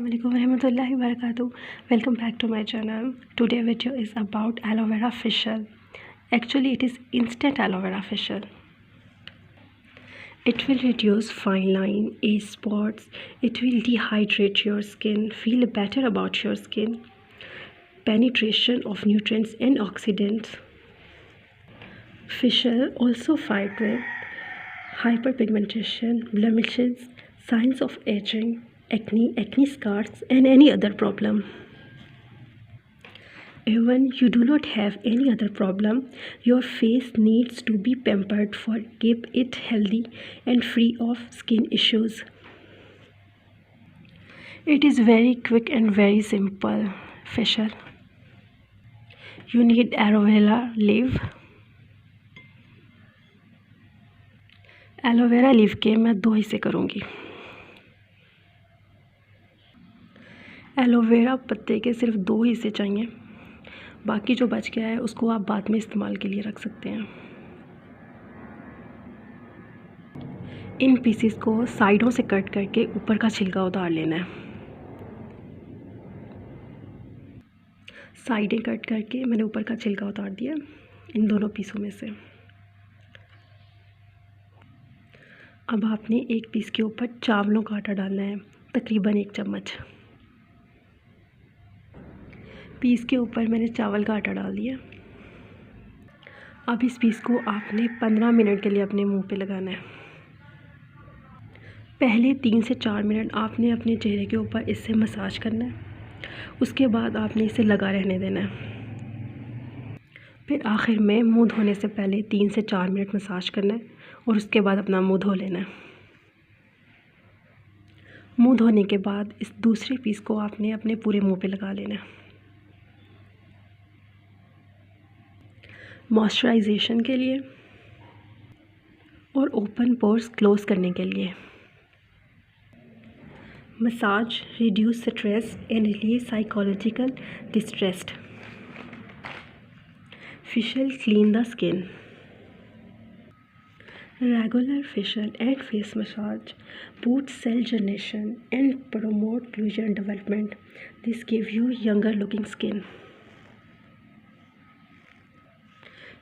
Assalamualaikum warahmatullahi wabarakatuh. Welcome back to my channel. Today video is about aloe vera facial. Actually it is instant aloe vera facial. It will reduce fine line, age spots. It will dehydrate your skin, feel better about your skin, penetration of nutrients and oxidants. Facial also fight with hyperpigmentation, blemishes, signs of aging, acne scars and any other problem. Even you do not have any other problem, your face needs to be pampered for keep it healthy and free of skin issues. It is very quick and very simple facial. You need aloe vera leaf. Aloe vera leaf के मैं 2 हिस्से करूँगी। Aloe vera पत्ते के सिर्फ 2 हिस्से चाहिए, बाकी जो बच गया है उसको आप बाद में इस्तेमाल के लिए रख सकते हैं। इन पीसेस को साइडों से कट करके ऊपर का छिलका उतार लेना है। साइडें कट करके मैंने ऊपर का छिलका उतार दिया इन दोनों पीसों में से। अब आपने एक पीस के ऊपर चावलों का आटा डालना है, तकरीबन 1 चम्मच। पीस के ऊपर मैंने चावल का आटा डाल दिया। अब इस पीस को आपने 15 मिनट के लिए अपने मुंह पे लगाना है। पहले 3 से 4 मिनट आपने अपने चेहरे के ऊपर इससे मसाज करना है, उसके बाद आपने इसे लगा रहने देना है। फिर आखिर में मुंह धोने से पहले 3 से 4 मिनट मसाज करना है और उसके बाद अपना मुंह धो लेना है। मुंह धोने के बाद इस दूसरे पीस को आपने अपने पूरे मुंह पे लगा लेना है। मॉइस्चराइजेशन के लिए और ओपन पोर्स क्लोज करने के लिए। Massage reduce stress and release psychological distress. facial clean the skin. Regular facial and face massage boosts cell generation and promote collagen development. This gives you younger looking skin.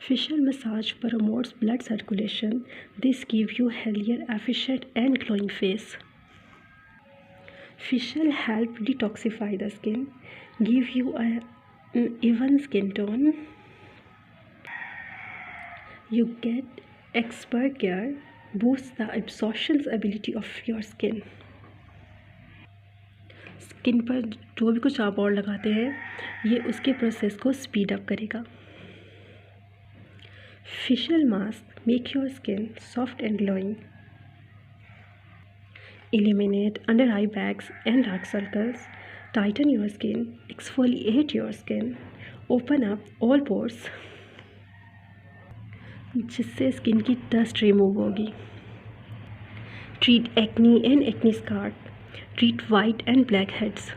Facial massage promotes blood circulation. This gives you healthier, efficient and glowing face. Facial help detoxify the skin, give you an even skin tone. You get expert care, boosts the absorption ability of your skin. Skin पर जो भी कुछ आप और लगाते हैं ये उसके प्रोसेस को स्पीड अप करेगा। Facial mask make your skin soft and glowing, eliminate under eye bags and dark circles, tighten your skin, exfoliate your skin, open up all pores, जिससे स्किन की डस्ट रिमूव होगी। Treat acne and acne scar, treat white and black heads.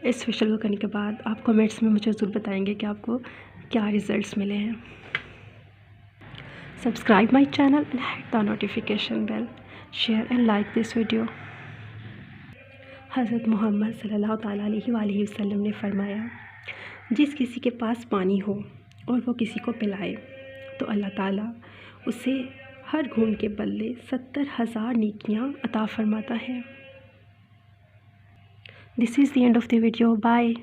इस facial को करने के बाद आप comments में मुझे ज़रूर बताएंगे कि आपको क्या रिज़ल्ट्स मिले हैं। Subscribe my channel and hit the notification bell, share and like this video. हज़रत मोहम्मद सल्लल्लाहु अलैहि वसल्लम ने फरमाया, जिस किसी के पास पानी हो और वो किसी को पिलाए तो अल्लाह ताला उसे हर घूंट के बदले 70,000 नेकियां अता फरमाता है। This is the end of the video. Bye.